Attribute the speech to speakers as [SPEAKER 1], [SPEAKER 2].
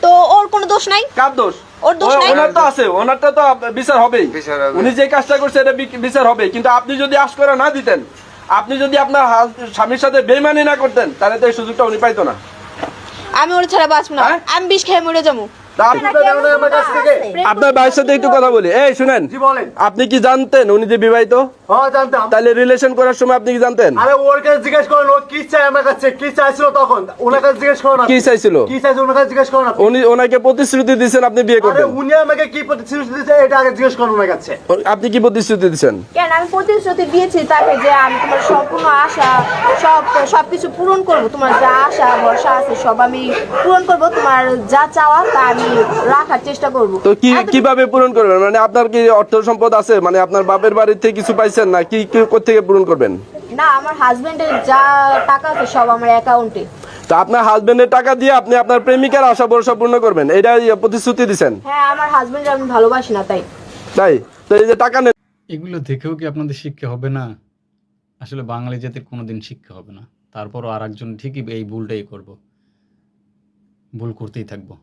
[SPEAKER 1] তো ওর কোনো দোষ নাই?
[SPEAKER 2] কার দোষ?
[SPEAKER 1] ওর দোষ নাই?
[SPEAKER 2] ওনার তো আছে, ওনারটা তো বিচার হবেই। উনি যে কাজটা করছে এটা বিচার হবে। কিন্তু আপনি যদি আশ করে না দিতেন, আপনি যদি আপনার স্বামীর সাথে বেইমানি না করতেন, তাহলে তো এই সুযোগটা উনি পাইতো না।
[SPEAKER 1] আমি ওর ছাড়া বাঁচব না, আমি বিষ খেয়ে মরে যাবো।
[SPEAKER 2] আপনার ভাইয়ের সাথে একটু কথা বলি। এই শুনেন, আপনি কি জানতেন উনি যে বিবাহিত?
[SPEAKER 3] হ্যাঁ জানতাম।
[SPEAKER 2] তাহলে রিলেশন করার সময় আপনি কি জানতেন?
[SPEAKER 3] আরে ওর কাছে জিজ্ঞেস করুন, ও কি চাই আমার কাছে, কি চাইছিল তখন ওনার কাছে জিজ্ঞেস করুন।
[SPEAKER 2] কি চাইছিল?
[SPEAKER 3] কি চাইছিল ওনার কাছে জিজ্ঞেস করুন।
[SPEAKER 2] উনি ওনাকে প্রতিশ্রুতি দিয়েছেন আপনি বিয়ে
[SPEAKER 3] আরে
[SPEAKER 2] করবেন।
[SPEAKER 3] উনি আমাকে কি প্রতিশ্রুতি দিয়েছে এটা আগে জিজ্ঞেস করুন ওনার কাছে।
[SPEAKER 2] আপনি কি প্রতিশ্রুতি দিয়েছেন?
[SPEAKER 1] কেন আমি প্রতিশ্রুতি দিয়েছি তাকে যে আমি তোমার সম্পূর্ণ আশা সবকিছু পূরণ করব, তোমার যা আশা ভরসা আছে সব আমি পূরণ করব, তোমার যা চাওয়া তা আমি রাখার চেষ্টা করব।
[SPEAKER 2] তো কিভাবে পূরণ করবেন? মানে আপনার কি অর্থ সম্পদ আছে? মানে আপনার বাপের বাড়ি থেকে কিছু পাইছেন না কি কোত্থেকে পূরণ করবেন?
[SPEAKER 1] না, আমার হাজবেন্ডের যা টাকা আছে সব আমার অ্যাকাউন্টে।
[SPEAKER 2] তো আপনার হাজবেন্ডের টাকা দিয়ে আপনি আপনার প্রেমিকার আশা ভরসা পূর্ণ করবেন, এটা প্রতিশ্রুতি দিচ্ছেন?
[SPEAKER 1] হ্যাঁ, আমার হাজবেন্ডের আমি ভালোবাসি না তাই।
[SPEAKER 2] তো এই যে টাকা নেন,
[SPEAKER 4] এগুলো দেখেও কি আপনাদের শিক্ষা হবে না? আসলে বাঙালি জাতির কোনোদিন শিক্ষা হবে না। তারপরও আর একজন ঠিকই এই ভুলটাই করব, ভুল করতেই থাকবো।